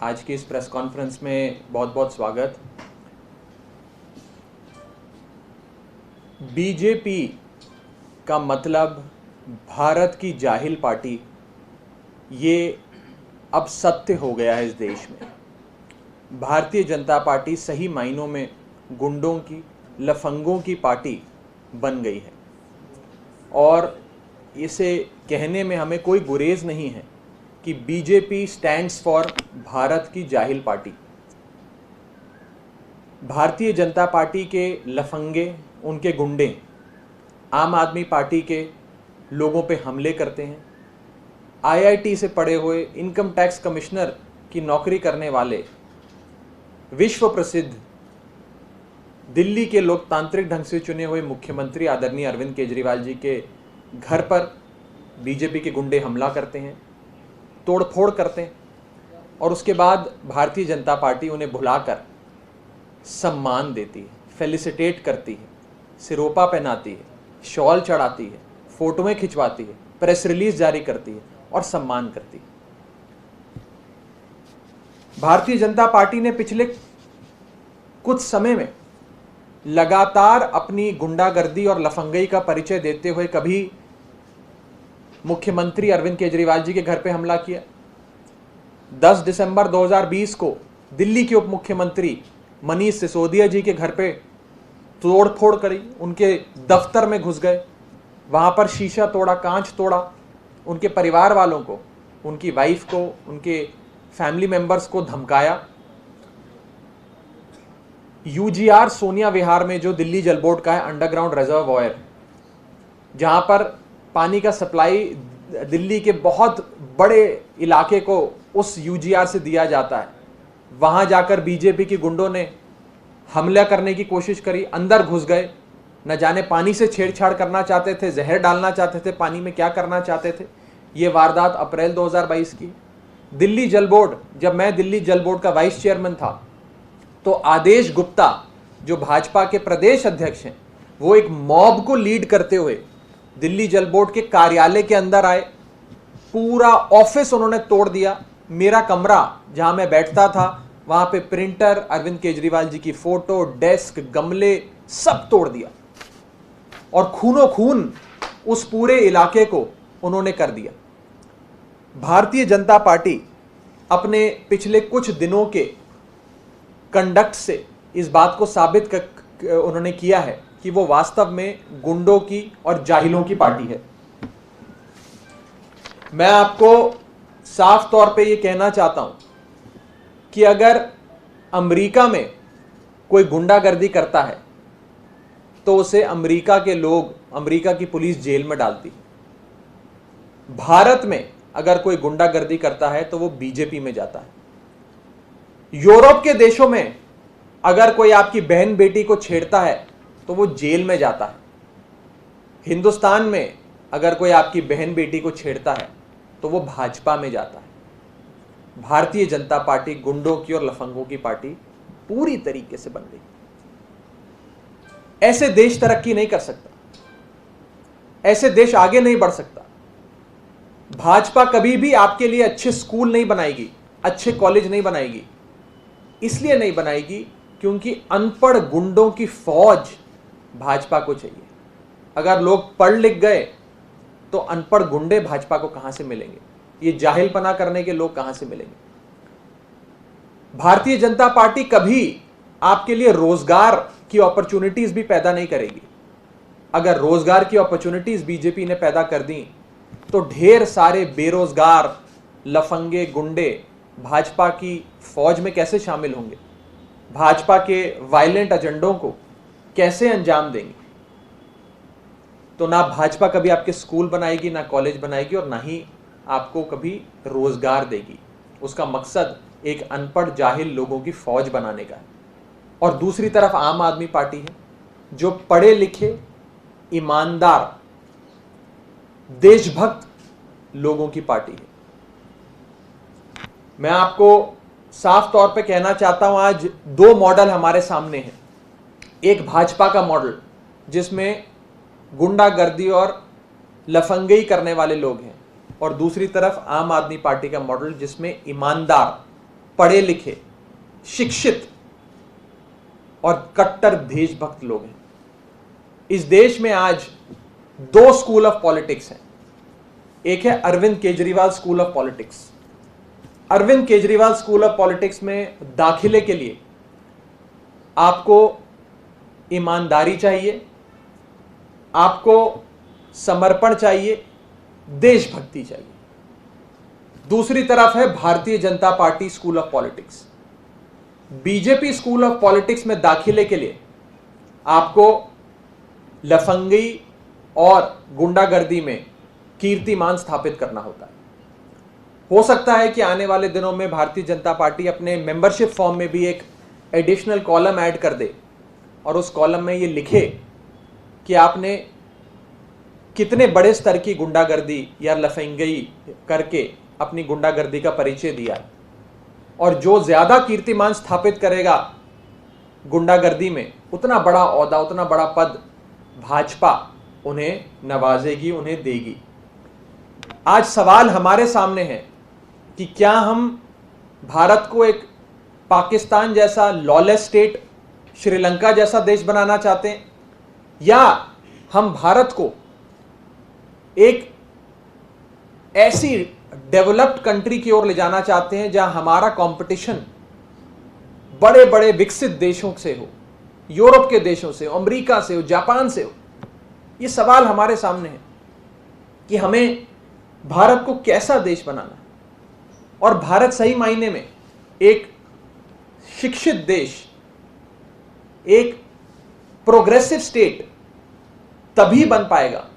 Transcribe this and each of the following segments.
आज की इस प्रेस कॉन्फ्रेंस में बहुत बहुत स्वागत। बीजेपी का मतलब भारत की जाहिल पार्टी, ये अब सत्य हो गया है इस देश में। भारतीय जनता पार्टी सही मायनों में गुंडों की, लफंगों की पार्टी बन गई है और इसे कहने में हमें कोई गुरेज नहीं है कि बीजेपी स्टैंड्स फॉर भारत की जाहिल पार्टी। भारतीय जनता पार्टी के लफंगे, उनके गुंडे आम आदमी पार्टी के लोगों पे हमले करते हैं। आईआईटी से पढ़े हुए, इनकम टैक्स कमिश्नर की नौकरी करने वाले, विश्व प्रसिद्ध दिल्ली के लोकतांत्रिक ढंग से चुने हुए मुख्यमंत्री आदरणीय अरविंद केजरीवाल जी के घर पर बीजेपी के गुंडे हमला करते हैं, तोड़फोड़ करते हैं और उसके बाद भारतीय जनता पार्टी उन्हें भुलाकर सम्मान देती है, फेलिसिटेट करती है, सिरोपा पहनाती है, शॉल चढ़ाती है, फोटोएं खिंचवाती है, प्रेस रिलीज जारी करती है और सम्मान करती है। भारतीय जनता पार्टी ने पिछले कुछ समय में लगातार अपनी गुंडागर्दी और लफंगई का परिचय देते हुए कभी मुख्यमंत्री अरविंद केजरीवाल जी के घर पे हमला किया। 10 दिसंबर 2020 को दिल्ली के उप मुख्यमंत्री मनीष सिसोदिया जी के घर पे तोड़फोड़ करी, उनके दफ्तर में घुस गए, वहां पर शीशा तोड़ा, कांच तोड़ा, उनके परिवार वालों को, उनकी वाइफ को, उनके फैमिली मेंबर्स को धमकाया। यूजीआर सोनिया विहार में, जो दिल्ली जल बोर्ड का है अंडरग्राउंड रिजर्वॉयर, जहां पर पानी का सप्लाई दिल्ली के बहुत बड़े इलाके को उस यूजीआर से दिया जाता है, वहां जाकर बीजेपी के गुंडों ने हमला करने की कोशिश करी, अंदर घुस गए, न जाने पानी से छेड़छाड़ करना चाहते थे, जहर डालना चाहते थे, पानी में क्या करना चाहते थे। ये वारदात अप्रैल 2022 की। दिल्ली जल बोर्ड, जब मैं दिल्ली जल बोर्ड का वाइस चेयरमैन था, तो आदेश गुप्ता जो भाजपा के प्रदेश अध्यक्ष हैं, वो एक मॉब को लीड करते हुए दिल्ली जल बोर्ड के कार्यालय के अंदर आए, पूरा ऑफिस उन्होंने तोड़ दिया। मेरा कमरा जहां मैं बैठता था, वहां पे प्रिंटर, अरविंद केजरीवाल जी की फोटो, डेस्क, गमले सब तोड़ दिया और खूनो खून उस पूरे इलाके को उन्होंने कर दिया। भारतीय जनता पार्टी अपने पिछले कुछ दिनों के कंडक्ट से इस बात को साबित उन्होंने किया है कि वो वास्तव में गुंडों की और जाहिलों की पार्टी है। मैं आपको साफ तौर पे ये कहना चाहता हूं कि अगर अमेरिका में कोई गुंडागर्दी करता है तो उसे अमेरिका के लोग, अमेरिका की पुलिस जेल में डालती है। भारत में अगर कोई गुंडागर्दी करता है तो वो बीजेपी में जाता है। यूरोप के देशों में अगर कोई आपकी बहन बेटी को छेड़ता है तो वो जेल में जाता है। हिंदुस्तान में अगर कोई आपकी बहन बेटी को छेड़ता है तो वो भाजपा में जाता है। भारतीय जनता पार्टी गुंडों की और लफंगों की पार्टी पूरी तरीके से बन गई। ऐसे देश तरक्की नहीं कर सकता, ऐसे देश आगे नहीं बढ़ सकता। भाजपा कभी भी आपके लिए अच्छे स्कूल नहीं बनाएगी, अच्छे कॉलेज नहीं बनाएगी। इसलिए नहीं बनाएगी क्योंकि अनपढ़ गुंडों की फौज भाजपा को चाहिए। अगर लोग पढ़ लिख गए तो अनपढ़ गुंडे भाजपा को कहां से मिलेंगे? ये जाहिलपना करने के लोग कहां से मिलेंगे? भारतीय जनता पार्टी कभी आपके लिए रोजगार की अपॉर्चुनिटीज भी पैदा नहीं करेगी। अगर रोजगार की अपॉर्चुनिटीज बीजेपी ने पैदा कर दी तो ढेर सारे बेरोजगार लफंगे गुंडे भाजपा की फौज में कैसे शामिल होंगे? भाजपा के वायलेंट एजेंडों को कैसे अंजाम देंगे? तो ना भाजपा कभी आपके स्कूल बनाएगी, ना कॉलेज बनाएगी और ना ही आपको कभी रोजगार देगी। उसका मकसद एक अनपढ़ जाहिल लोगों की फौज बनाने का है। और दूसरी तरफ आम आदमी पार्टी है जो पढ़े लिखे, ईमानदार, देशभक्त लोगों की पार्टी है। मैं आपको साफ तौर पे कहना चाहता हूं, आज दो मॉडल हमारे सामने हैं। एक भाजपा का मॉडल जिसमें गुंडागर्दी और लफंगई करने वाले लोग हैं, और दूसरी तरफ आम आदमी पार्टी का मॉडल जिसमें ईमानदार, पढ़े लिखे, शिक्षित और कट्टर देशभक्त लोग हैं। इस देश में आज दो स्कूल ऑफ पॉलिटिक्स हैं। एक है Arvind Kejriwal school of politics. Arvind Kejriwal school of politics में दाखिले के लिए आपको ईमानदारी चाहिए, आपको समर्पण चाहिए, देशभक्ति चाहिए। दूसरी तरफ है Bharatiya Janata party school of politics. BJP school of politics में दाखिले के लिए आपको लफंगी और गुंडागर्दी में कीर्तिमान स्थापित करना होता है। हो सकता है कि आने वाले दिनों में भारतीय जनता पार्टी अपने मेंबरशिप फॉर्म में भी एक एडिशनल कॉलम ऐड कर दे और उस कॉलम में ये लिखे कि आपने कितने बड़े स्तर की गुंडागर्दी या लफंगी करके अपनी गुंडागर्दी का परिचय दिया, और जो ज्यादा कीर्तिमान स्थापित करेगा गुंडागर्दी में, उतना बड़ा ओहदा, उतना बड़ा पद भाजपा उन्हें नवाजेगी, उन्हें देगी। आज सवाल हमारे सामने है कि क्या हम भारत को एक पाकिस्तान जैसा लॉलेस स्टेट, श्रीलंका जैसा देश बनाना चाहते हैं, या हम भारत को एक ऐसी डेवलप्ड कंट्री की ओर ले जाना चाहते हैं जहां हमारा कंपटीशन बड़े बड़े विकसित देशों से हो, यूरोप के देशों से, अमेरिका से हो, जापान से हो। ये सवाल हमारे सामने है कि हमें भारत को कैसा देश बनाना है। और भारत सही मायने में एक शिक्षित देश, एक प्रोग्रेसिव स्टेट तभी बन पाएगा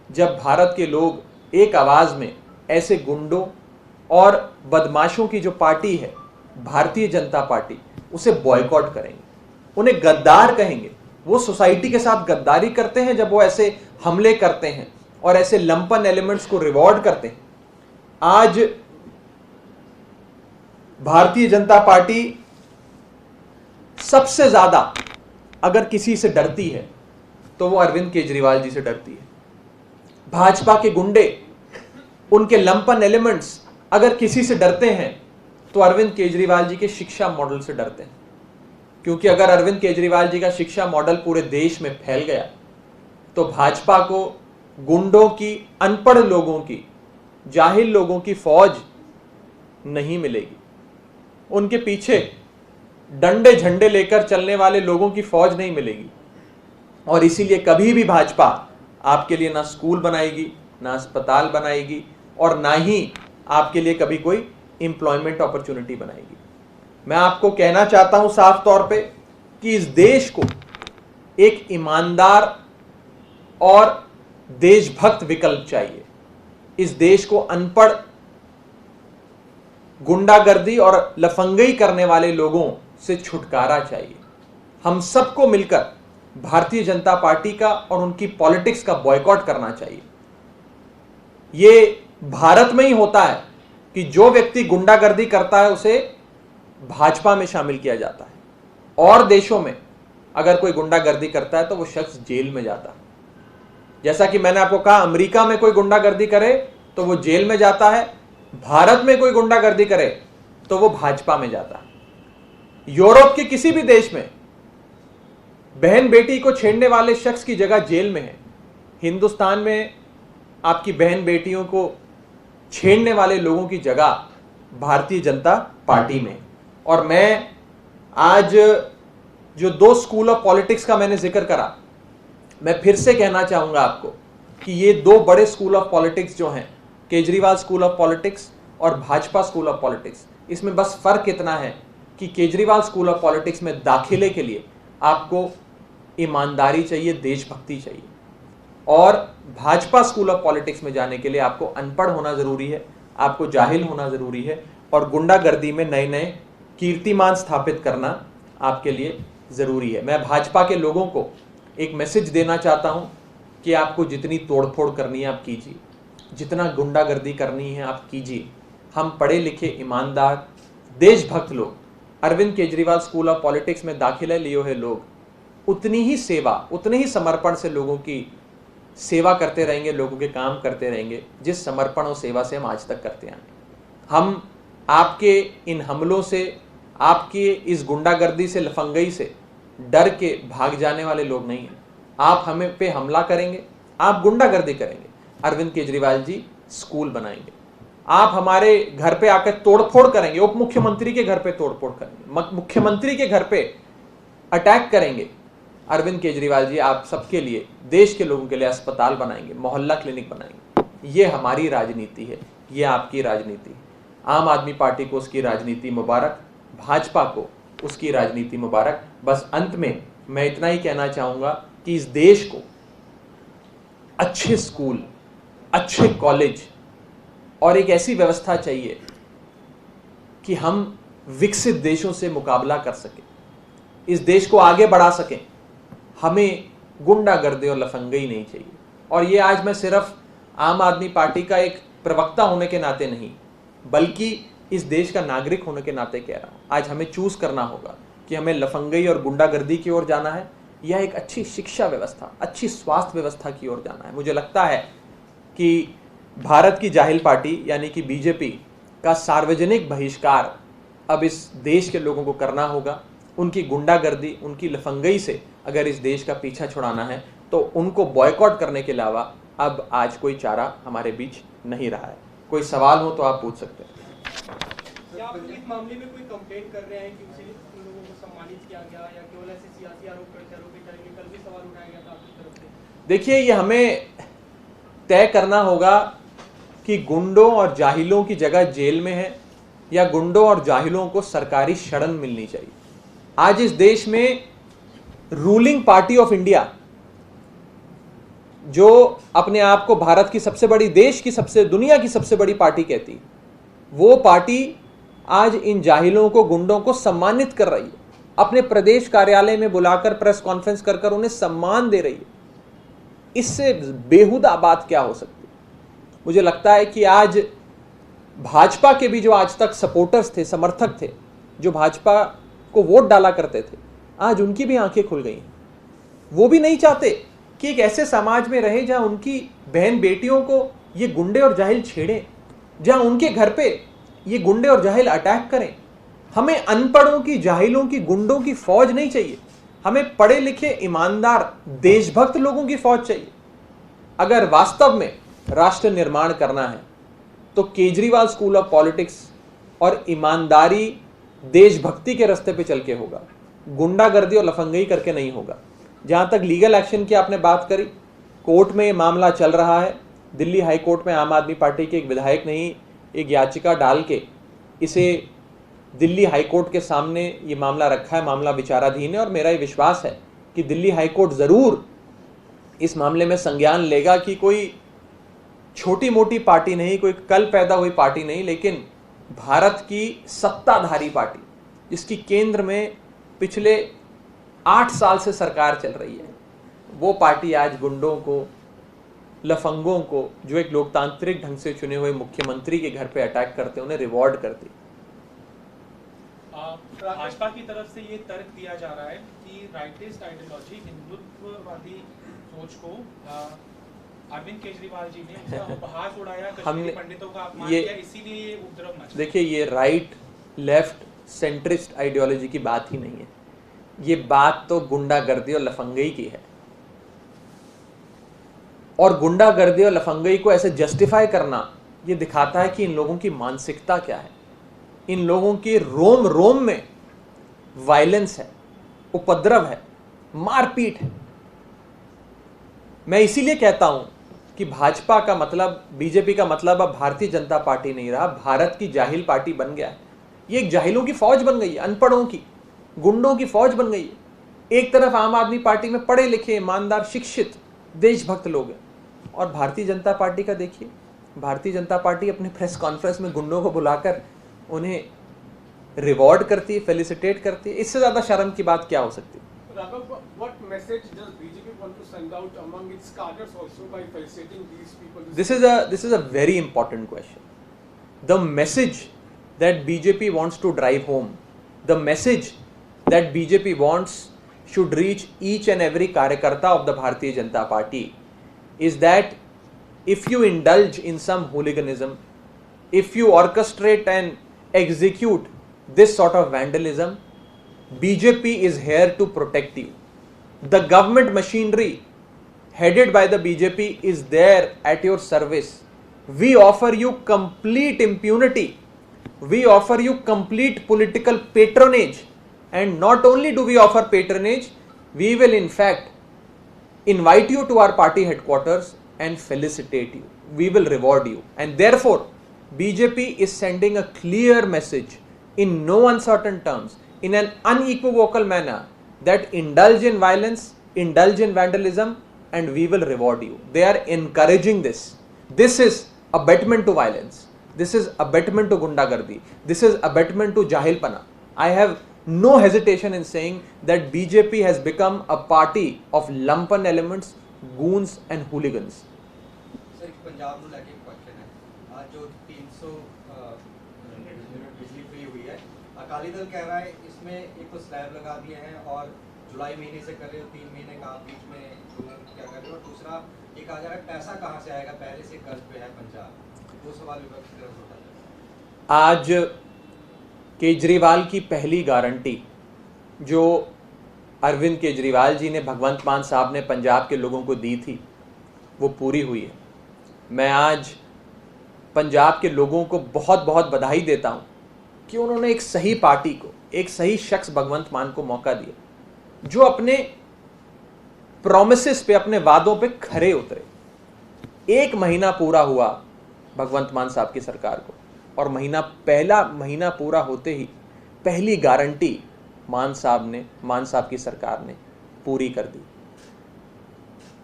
जब भारत के लोग एक आवाज में ऐसे गुंडों और बदमाशों की जो पार्टी है भारतीय जनता पार्टी, उसे बॉयकॉट करेंगे, उन्हें गद्दार कहेंगे। वो सोसाइटी के साथ गद्दारी करते हैं जब वो ऐसे हमले करते हैं और ऐसे लंपन एलिमेंट्स को रिवॉर्ड करते हैं। आज भारतीय जनता पार्टी सबसे ज्यादा अगर किसी से डरती है तो वो अरविंद केजरीवाल जी से डरती है। भाजपा के गुंडे, उनके लंपन एलिमेंट्स अगर किसी से डरते हैं तो अरविंद केजरीवाल जी के शिक्षा मॉडल से डरते हैं। क्योंकि अगर अरविंद केजरीवाल जी का शिक्षा मॉडल पूरे देश में फैल गया तो भाजपा को गुंडों की, अनपढ़ लोगों की, जाहिल लोगों की फौज नहीं मिलेगी। उनके पीछे डंडे झंडे लेकर चलने वाले लोगों की फौज नहीं मिलेगी। और इसीलिए कभी भी भाजपा आपके लिए ना स्कूल बनाएगी, ना अस्पताल बनाएगी, और ना ही आपके लिए कभी कोई एम्प्लॉयमेंट अपॉर्चुनिटी बनाएगी। मैं आपको कहना चाहता हूं साफ तौर पे कि इस देश को एक ईमानदार और देशभक्त विकल्प चाहिए। इस देश को अनपढ़, गुंडागर्दी और लफंगई करने वाले लोगों से छुटकारा चाहिए। हम सबको मिलकर भारतीय जनता पार्टी का और उनकी पॉलिटिक्स का बॉयकॉट करना चाहिए। ये भारत में ही होता है कि जो व्यक्ति गुंडागर्दी करता है उसे भाजपा में शामिल किया जाता है, और देशों में अगर कोई गुंडागर्दी करता है तो वो शख्स जेल में जाता है। जैसा कि मैंने आपको कहा, अमेरिका में कोई गुंडागर्दी करे तो वो जेल में जाता है, भारत में कोई गुंडागर्दी करे तो वो भाजपा में जाता है। यूरोप के किसी भी देश में बहन बेटी को छेड़ने वाले शख्स की जगह जेल में है। हिंदुस्तान में आपकी बहन बेटियों को छेड़ने वाले लोगों की जगह भारतीय जनता पार्टी में। और मैं आज जो दो स्कूल ऑफ पॉलिटिक्स का मैंने जिक्र करा, मैं फिर से कहना चाहूंगा आपको कि ये दो बड़े स्कूल ऑफ पॉलिटिक्स जो हैं, केजरीवाल स्कूल ऑफ पॉलिटिक्स और भाजपा स्कूल ऑफ पॉलिटिक्स, इसमें बस फर्क इतना है कि केजरीवाल स्कूल ऑफ पॉलिटिक्स में दाखिले के लिए आपको ईमानदारी चाहिए, देशभक्ति चाहिए, और भाजपा स्कूल ऑफ पॉलिटिक्स में जाने के लिए आपको अनपढ़ होना जरूरी है, आपको जाहिल होना जरूरी है, और गुंडागर्दी में नए नए कीर्तिमान स्थापित करना आपके लिए जरूरी है। मैं भाजपा के लोगों को एक मैसेज देना चाहता हूं कि आपको जितनी तोड़फोड़ करनी है आप कीजिए, जितना गुंडागर्दी करनी है आप कीजिए। हम पढ़े लिखे, ईमानदार, देशभक्त लोग, Arvind Kejriwal school of politics में दाखिला लिए हुए लोग उतनी ही सेवा, उतने ही समर्पण से लोगों की सेवा करते रहेंगे, लोगों के काम करते रहेंगे जिस समर्पण और सेवा से हम आज तक करते आए। हम आपके इन हमलों से, आपकी इस गुंडागर्दी से, लफंगई से डर के भाग जाने वाले लोग नहीं हैं। आप हमें पे हमला करेंगे, आप गुंडागर्दी करेंगे, अरविंद केजरीवाल जी स्कूल बनाएंगे। आप हमारे घर पे आकर तोड़फोड़ करेंगे, उप मुख्यमंत्री के घर पे तोड़फोड़ करेंगे, मुख्यमंत्री के घर पे अटैक करेंगे। अरविंद केजरीवाल जी आप सबके लिए, देश के लोगों के लिए अस्पताल बनाएंगे, मोहल्ला क्लिनिक बनाएंगे। ये हमारी राजनीति है, ये आपकी राजनीति है। आम आदमी पार्टी को उसकी राजनीति मुबारक, भाजपा को उसकी राजनीति मुबारक। बस अंत में मैं इतना ही कहना चाहूंगा कि इस देश को अच्छे स्कूल, अच्छे कॉलेज और एक ऐसी व्यवस्था चाहिए कि हम विकसित देशों से मुकाबला कर सकें, इस देश को आगे बढ़ा सकें। हमें गुंडागर्दी और लफंगई नहीं चाहिए। और ये आज मैं सिर्फ आम आदमी पार्टी का एक प्रवक्ता होने के नाते नहीं, बल्कि इस देश का नागरिक होने के नाते कह रहा हूं। आज हमें चूज करना होगा कि हमें लफंगई और गुंडागर्दी की ओर जाना है या एक अच्छी शिक्षा व्यवस्था, अच्छी स्वास्थ्य व्यवस्था की ओर जाना है। मुझे लगता है कि भारत की जाहिल पार्टी यानी कि बीजेपी का सार्वजनिक बहिष्कार अब इस देश के लोगों को करना होगा। उनकी गुंडागर्दी, उनकी लफंगई से अगर इस देश का पीछा छुड़ाना है तो उनको बॉयकॉट करने के अलावा अब आज कोई चारा हमारे बीच नहीं रहा है। कोई सवाल हो तो आप पूछ सकते हैं। क्या आप इस मामले में कोई कंप्लेंट कर रहे हैं कि उन लोगों को सम्मानित किया गया या केवल ऐसे सियासी आरोप प्रत्यारोपित जाएंगे? कल भी सवाल उठाया गया था आपकी तरफ से। देखिए, ये हमें तय करना होगा कि गुंडों और जाहिलों की जगह जेल में है या गुंडों और जाहिलों को सरकारी शरण मिलनी चाहिए। आज इस देश में रूलिंग पार्टी ऑफ इंडिया, जो अपने आप को भारत की सबसे बड़ी, देश की सबसे, दुनिया की सबसे बड़ी पार्टी कहती, वो पार्टी आज इन जाहिलों को, गुंडों को सम्मानित कर रही है। अपने प्रदेश कार्यालय में बुलाकर प्रेस कॉन्फ्रेंस कर कर उन्हें सम्मान दे रही है। इससे बेहुदा बात क्या हो सकती है? मुझे लगता है कि आज भाजपा के भी जो आज तक सपोर्टर्स थे, समर्थक थे, जो भाजपा को वोट डाला करते थे, आज उनकी भी आंखें खुल गई हैं। वो भी नहीं चाहते कि एक ऐसे समाज में रहे जहां उनकी बहन बेटियों को ये गुंडे और जाहिल छेड़ें, जहां उनके घर पे ये गुंडे और जाहिल अटैक करें। हमें अनपढ़ों की, जाहिलों की, गुंडों की फौज नहीं चाहिए। हमें पढ़े लिखे, ईमानदार, देशभक्त लोगों की फौज चाहिए। अगर वास्तव में राष्ट्र निर्माण करना है तो केजरीवाल स्कूल ऑफ पॉलिटिक्स और ईमानदारी, देशभक्ति के रास्ते पे चल के होगा, गुंडागर्दी और लफंगई करके नहीं होगा। जहां तक लीगल एक्शन की आपने बात करी, कोर्ट में मामला चल रहा है। दिल्ली हाई कोर्ट में आम आदमी पार्टी के एक विधायक ने ही एक याचिका डाल के इसे दिल्ली हाई कोर्ट के सामने ये मामला रखा है, मामला विचाराधीन है। और मेरा ये विश्वास है कि दिल्ली हाई कोर्ट जरूर इस मामले में संज्ञान लेगा कि कोई छोटी मोटी पार्टी नहीं, कोई कल पैदा हुई पार्टी नहीं, लेकिन भारत की सत्ताधारी पार्टी, जिसकी केंद्र में पिछले 8 साल से सरकार चल रही है, वो पार्टी आज गुंडों को, लफंगों को, जो एक लोकतांत्रिक ढंग से चुने हुए मुख्यमंत्री के घर पे अटैक करते हैं, उन्हें रिवॉर्ड करती। भाजपा की तरफ से ये तर्क दिया जा रहा है कि राइटिस्ट आइडियोलॉजी, हिंदुत्ववादी सोच को अरविंद केजरीवाल जी ने उसका उपहास उड़ाया, कश्मीरी पंडितों का अपमान किया, इसीलिए ये उपद्रव मचा। देखिए, ये राइट, लेफ्ट, सेंट्रिस्ट आइडियोलॉजी की बात ही नहीं है। ये बात तो गुंडागर्दी और लफंगई की है। और गुंडागर्दी और लफंगई को ऐसे जस्टिफाई करना, ये दिखाता है कि इन लोगों की मानसिकता क्या है। इन लोगों की रोम रोम में वायलेंस है, उपद्रव है, मारपीट है। मैं इसीलिए कहता हूं कि भाजपा का मतलब, बीजेपी का मतलब अब भारतीय जनता पार्टी नहीं रहा, भारत की जाहिल पार्टी बन गया है। ये एक जाहिलों की फौज बन गई है, अनपढ़ों की, गुंडों की फौज बन गई है। एक तरफ आम आदमी पार्टी में पढ़े लिखे, ईमानदार, शिक्षित, देशभक्त लोग हैं, और भारतीय जनता पार्टी का देखिए, भारतीय जनता पार्टी अपने प्रेस कॉन्फ्रेंस में गुंडों को बुलाकर उन्हें रिवॉर्ड करती है, फेलिसिटेट करती है। इससे ज्यादा शर्म की बात क्या हो सकती है? What message does BJP want to send out among its cadres also by felicitating these people? This is a very important question. The message that BJP wants to drive home, the message that BJP wants should reach each and every karyakarta of the Bharatiya Janata Party is that if you indulge in some hooliganism, if you orchestrate and execute this sort of vandalism, BJP is here to protect you. The government machinery headed by the BJP is there at your service. We offer you complete impunity. We offer you complete political patronage. And not only do we offer patronage, we will in fact invite you to our party headquarters and felicitate you. We will reward you. And therefore, BJP is sending a clear message in no uncertain terms, in an unequivocal manner, that indulge in violence, indulge in vandalism, and we will reward you. They are encouraging this. This is abetment to violence. This is abetment to gundagardi. This is abetment to jahilpana. I have no hesitation in saying that BJP has become a party of lumpen elements, goons and hooligans. Sir Punjab ਨੂੰ ਲੈ ਕੇ question है आज जो 300 unit बिजली free हुई है अकाली दल कह रहा है इसमें एक तो स्लैब लगा दिए हैं और जुलाई महीने से कर रहे हो 3 महीने का बीच में क्या कर रहे हो और दूसरा एक आ जा रहा है पैसा कहाँ से आएगा पहले से कर्ज पे है पंजाब वो सवाल विपक्ष की तरफ उठा है। आज केजरीवाल की पहली गारंटी जो अरविंद केजरीवाल जी ने भगवंत मान साहब ने पंजाब के लोगों को दी थी वो पूरी हुई है। मैं आज पंजाब के लोगों को बहुत बहुत बधाई देता हूं कि उन्होंने एक सही पार्टी को, एक सही शख्स भगवंत मान को मौका दिया जो अपने प्रॉमिसेस पे, अपने वादों पे खरे उतरे। 1 महीना पूरा हुआ भगवंत मान साहब की सरकार को और पहला महीना पूरा होते ही पहली गारंटी मान साहब की सरकार ने पूरी कर दी।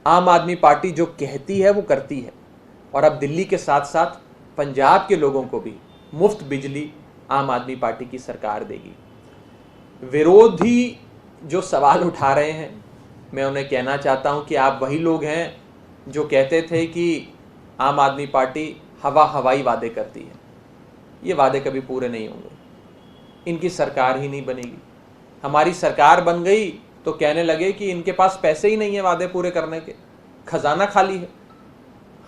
आम आदमी पार्टी जो कहती है वो करती है और अब दिल्ली के साथ साथ पंजाब के लोगों को भी मुफ्त बिजली आम आदमी पार्टी की सरकार देगी। विरोधी जो सवाल उठा रहे हैं, मैं उन्हें कहना चाहता हूं कि आप वही लोग हैं जो कहते थे कि आम आदमी पार्टी हवाई वादे करती है। ये वादे कभी पूरे नहीं होंगे, इनकी सरकार ही नहीं बनेगी। हमारी सरकार बन गई तो कहने लगे कि इनके पास पैसे ही नहीं है वादे पूरे करने के, खजाना खाली है।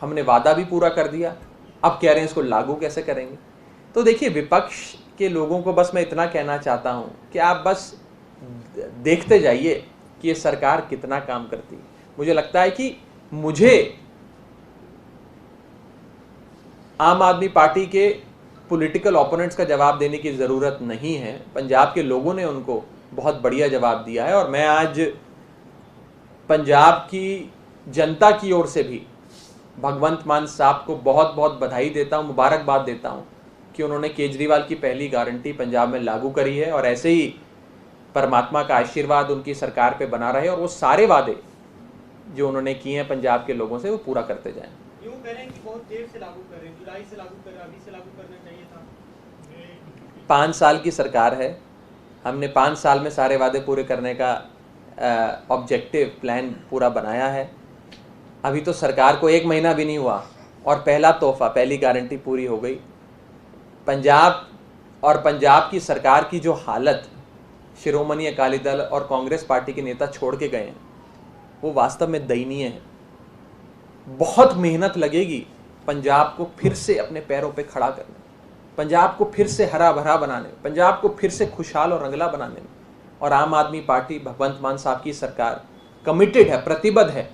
हमने वादा भी पूरा कर दिया, अब कह रहे हैं इसको लागू कैसे करेंगे। तो देखिए, विपक्ष के लोगों को बस मैं इतना कहना चाहता हूं कि आप बस देखते जाइए कि ये सरकार कितना काम करती है। मुझे लगता है कि मुझे आम आदमी पार्टी के पॉलिटिकल ओपोनेंट्स का जवाब देने की ज़रूरत नहीं है। पंजाब के लोगों ने उनको बहुत बढ़िया जवाब दिया है और मैं आज पंजाब की जनता की ओर से भी भगवंत मान साहब को बहुत बहुत बधाई देता हूं, मुबारकबाद देता हूं कि उन्होंने केजरीवाल की पहली गारंटी पंजाब में लागू करी है और ऐसे ही परमात्मा का आशीर्वाद उनकी सरकार पे बना रहे और वो सारे वादे जो उन्होंने किए हैं पंजाब के लोगों से वो पूरा करते जाएं। यूं कह रहे हैं कि बहुत देर से लागू कर रहे हैं, जुलाई से लागू कर रहे हैं, अभी से लागू करना चाहिए था। 5 साल की सरकार है, हमने 5 साल में सारे वादे पूरे करने का ऑब्जेक्टिव प्लान पूरा बनाया है। अभी तो सरकार को 1 महीना भी नहीं हुआ और पहला तोहफा, पहली गारंटी पूरी हो गई। पंजाब की सरकार की जो हालत शिरोमणि अकाली दल और कांग्रेस पार्टी के नेता छोड़ के गए हैं वो वास्तव में दयनीय है। बहुत मेहनत लगेगी पंजाब को फिर से अपने पैरों पे खड़ा करने, पंजाब को फिर से हरा भरा बनाने, पंजाब को फिर से खुशहाल और रंगला बनाने में। और आम आदमी पार्टी, भगवंत मान साहब की सरकार कमिटेड है, प्रतिबद्ध है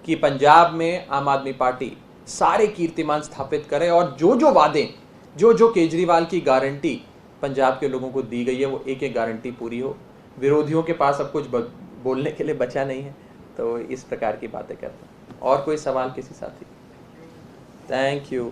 कि पंजाब में आम आदमी पार्टी सारे कीर्तिमान स्थापित करे और जो वादे, जो केजरीवाल की गारंटी पंजाब के लोगों को दी गई है वो एक एक गारंटी पूरी हो। विरोधियों के पास अब कुछ बोलने के लिए बचा नहीं है, तो इस प्रकार की बातें करते हैं। और कोई सवाल किसी साथी? Thank you.